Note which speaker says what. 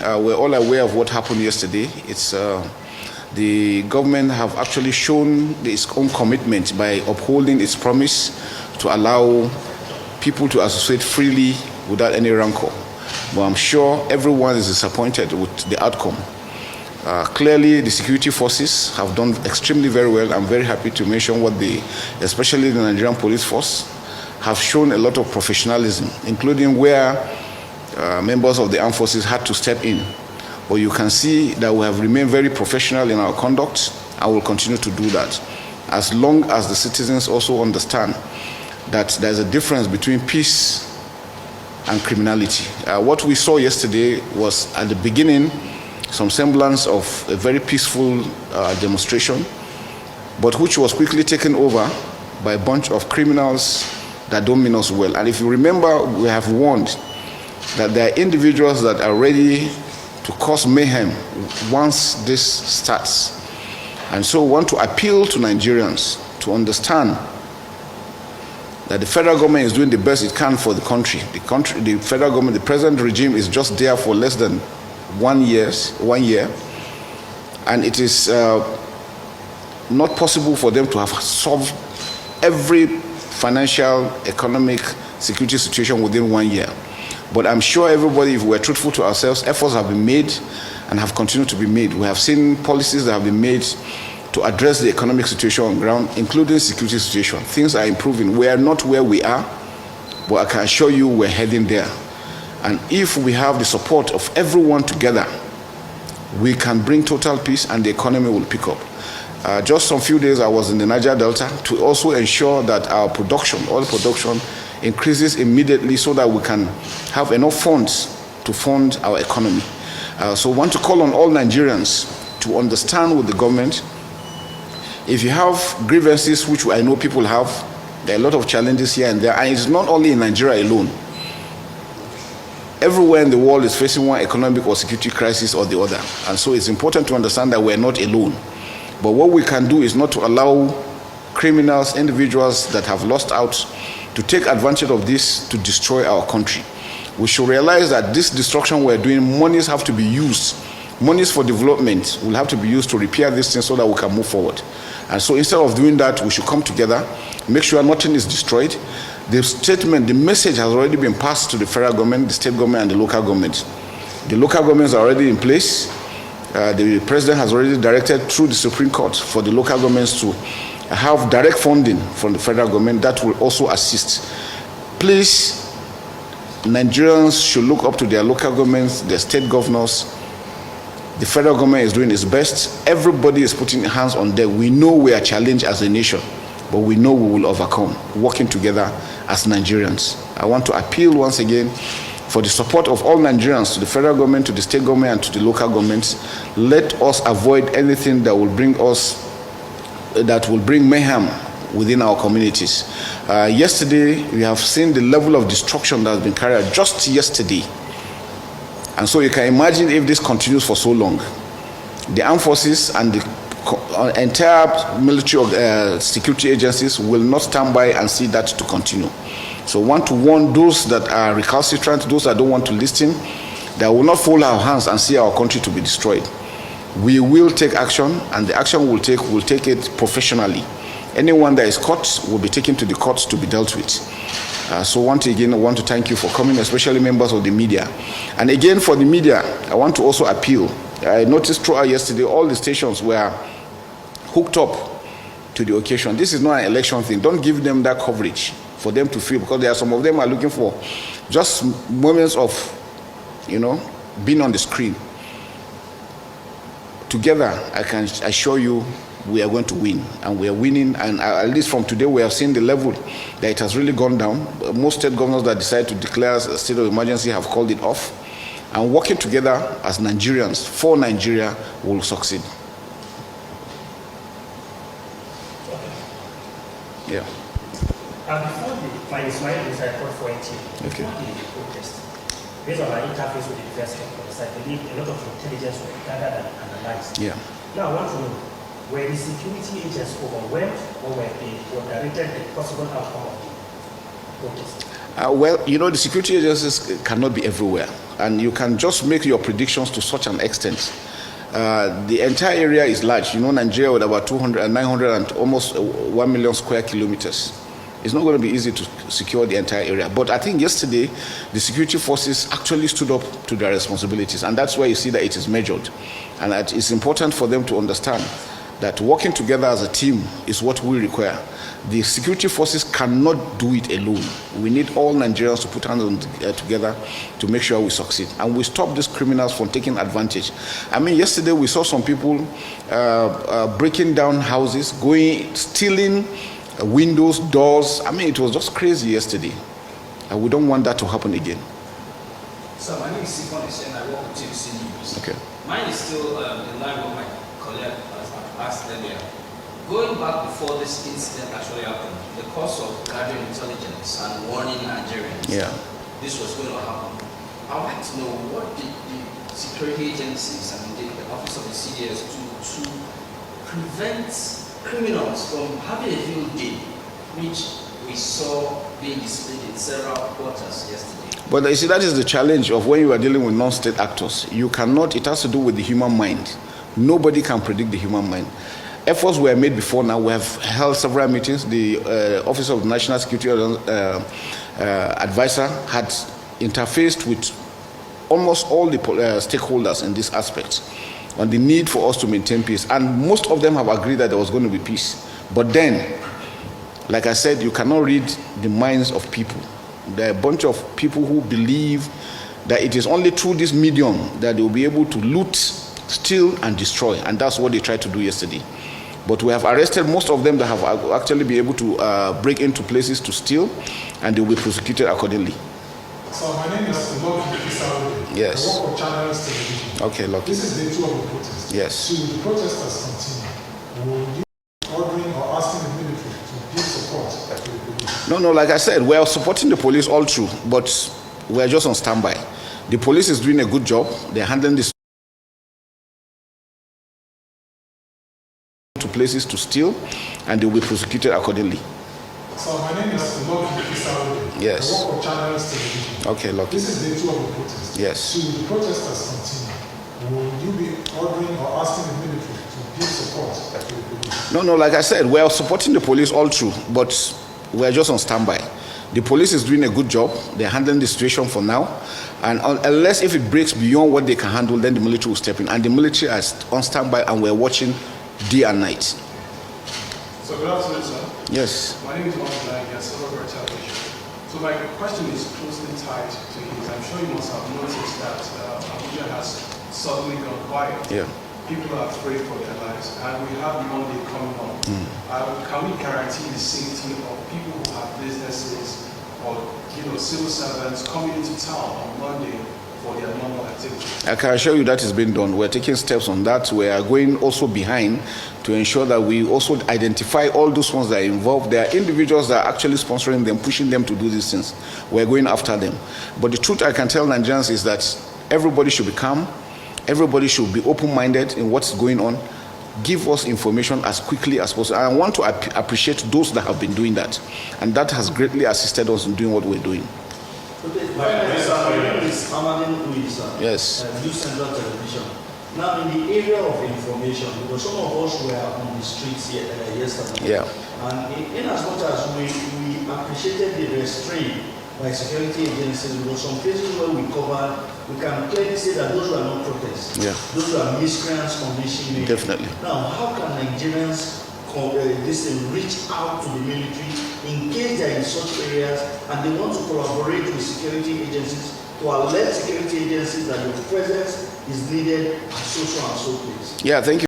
Speaker 1: we're all aware of what happened yesterday. The government have actually shown its own commitment by upholding its promise to allow people to associate freely without any rancor. But I'm sure everyone is disappointed with the outcome. Clearly, the security forces have done extremely very well. I'm very happy to mention especially the Nigerian police force, have shown a lot of professionalism, including where members of the armed forces had to step in. But you can see that we have remained very professional in our conduct and will continue to do that, as long as the citizens also understand that there's a difference between peace and criminality. What we saw yesterday was, at the beginning, some semblance of a very peaceful demonstration, but which was quickly taken over by a bunch of criminals that don't mean us well. And if you remember, we have warned that there are individuals that are ready to cause mayhem once this starts. And so we want to appeal to Nigerians to understand that the federal government is doing the best it can for the country. The federal government, the present regime, is just there for less than 1 year, and it is not possible for them to have solved every financial, economic, security situation within 1 year. But I'm sure everybody, if we're truthful to ourselves, efforts have been made and have continued to be made. We have seen policies that have been made to address the economic situation on ground, including security situation. Things are improving. We are not where we are, but I can assure you we're heading there. And if we have the support of everyone together, we can bring total peace and the economy will pick up. Just some few days I was in the Niger Delta to also ensure that our production, oil production, increases immediately so that we can have enough funds to fund our economy. So I want to call on all Nigerians to understand with the government. If you have grievances, which I know people have, there are a lot of challenges here and there, and it's not only in Nigeria alone. Everywhere in the world is facing one economic or security crisis or the other. And so it's important to understand that we're not alone. But what we can do is not to allow criminals, individuals that have lost out, to take advantage of this to destroy our country. We should realize that this destruction we're doing, monies have to be used. Monies for development will have to be used to repair this thing so that we can move forward. And so instead of doing that, we should come together, make sure nothing is destroyed. The statement, the message has already been passed to the federal government, the state government, and the local government. The local governments are already in place. The president has already directed through the Supreme Court for the local governments to have direct funding from the federal government that will also assist. Please, Nigerians should look up to their local governments, their state governors. The federal government is doing its best. Everybody is putting hands on deck. We know we are challenged as a nation, but we know we will overcome, working together as Nigerians. I want to appeal once again for the support of all Nigerians, to the federal government, to the state government, and to the local governments. Let us avoid anything that will bring mayhem within our communities. Yesterday, we have seen the level of destruction that has been carried out just yesterday. And so you can imagine if this continues for so long. The armed forces and the entire military security agencies will not stand by and see that to continue. So I want to warn those that are recalcitrant, those that don't want to listen, that will not fold our hands and see our country to be destroyed. We will take action, and the action we'll take it professionally. Anyone that is caught will be taken to the courts to be dealt with. So once again, I want to thank you for coming, especially members of the media. And again, for the media, I want to also appeal. I noticed throughout yesterday, all the stations were hooked up to the occasion. This is not an election thing. Don't give them that coverage for them to feel, because there are some of them are looking for just moments of, being on the screen. Together, I can assure you we are going to win, and we are winning. And at least from today, we have seen the level that it has really gone down. Most state governors that decide to declare a state of emergency have called it off. And working together as Nigerians for Nigeria will succeed. Yeah.
Speaker 2: Before my Ismail was called for a team,
Speaker 1: okay.
Speaker 2: Before the protest, based on our interface with the defense headquarters, I believe a lot of intelligence were gathered and analyzed.
Speaker 1: Yeah.
Speaker 2: Now I want to know, were the security agents overwhelmed, or were they directed the possible outcome of the protest?
Speaker 1: Well, the security agencies cannot be everywhere. and you can just make your predictions to such an extent. The entire area is large. You know, Nigeria with about 200 and 900 and almost 1 million square kilometers. It's not going to be easy to secure the entire area. But I think yesterday, the security forces actually stood up to their responsibilities. And that's why you see that it is measured. And that it's important for them to understand that working together as a team is what we require. The security forces cannot do it alone. We need all Nigerians to put hands together to make sure we succeed. And we stop these criminals from taking advantage. I mean, yesterday we saw some people breaking down houses, stealing windows, doors. I mean, it was just crazy yesterday. And we don't want that to happen again.
Speaker 3: So my name is Simon and I work with TBC News.
Speaker 1: Okay.
Speaker 3: Mine is still in line with my colleague as I asked earlier. Going back before this incident actually happened, the course of gathering intelligence and warning Nigerians this was going to happen, I would like to know what did the security agencies and the office of the CDS do to prevent criminals from having a field day, which we saw being displayed in several quarters yesterday.
Speaker 1: But you see, that is the challenge of when you are dealing with non-state actors. You cannot, it has to do with the human mind. Nobody can predict the human mind. Efforts were made before now. We have held several meetings. The Office of National Security Advisor had interfaced with almost all the stakeholders in this aspect on the need for us to maintain peace. And most of them have agreed that there was going to be peace. But then, like I said, you cannot read the minds of people. There are a bunch of people who believe that it is only through this medium that they will be able to loot, steal, and destroy. And that's what they tried to do yesterday. But we have arrested most of them that have actually been able to break into places to steal, and they will be prosecuted accordingly.
Speaker 4: So my name is Lucky.
Speaker 1: Yes.
Speaker 4: I work for Channels Television.
Speaker 1: Okay, Lucky.
Speaker 4: This is day 2 of the protest.
Speaker 1: Yes.
Speaker 4: Should the protesters continue, will you be ordering or asking the military to give support to the police?
Speaker 1: No, like I said, we are supporting the police all through, but we are just on standby. The police is doing a good job. They're handling this to places to steal, and they will be prosecuted accordingly.
Speaker 4: So my name is Lucky.
Speaker 1: Yes.
Speaker 4: I work for Channels Television.
Speaker 1: Okay, Lucky.
Speaker 4: This is day 2 of the protest.
Speaker 1: Yes.
Speaker 4: Should the protesters continue, will you be ordering or asking the military to give support to the police?
Speaker 1: No, like I said, we are supporting the police all through, but we are just on standby. The police is doing a good job. They're handling the situation for now. And unless if it breaks beyond what they can handle, then the military will step in. And the military is on standby, and we're watching day and night.
Speaker 5: So good afternoon, sir.
Speaker 1: Yes.
Speaker 5: My name is Musa, and yes, over television. So my question is closely tied to his. I'm sure you must have noticed that Abuja has suddenly gone quiet.
Speaker 1: Yeah.
Speaker 5: People are afraid for their lives, and we have Monday coming up. Can we guarantee the safety of people who have businesses or civil servants coming into town on Monday for their normal activities?
Speaker 1: I can assure you that is being done. We're taking steps on that. We are going also behind to ensure that we also identify all those ones that are involved. There are individuals that are actually sponsoring them, pushing them to do these things. We're going after them. But the truth I can tell Nigerians is that everybody should be calm. Everybody should be open-minded in what's going on. Give us information as quickly as possible. I want to appreciate those that have been doing that. And that has greatly assisted us in doing what we're doing.
Speaker 6: Okay, my name is Amadou Musa.
Speaker 1: Yes.
Speaker 6: News Central Television. Now, in the area of information, because some of us were on the streets yesterday.
Speaker 1: Yeah.
Speaker 6: And in as much as we appreciated the restraint by security agencies, there were some places where we covered, we can clearly say that those were not protests.
Speaker 1: Yeah.
Speaker 6: Those were miscreants unleashing.
Speaker 1: Definitely.
Speaker 6: Now, how can Nigerians reach out to the military in case they are in such areas and they want to collaborate with security agencies to alert security agencies that your presence is needed at so and so place?
Speaker 1: Yeah, thank you.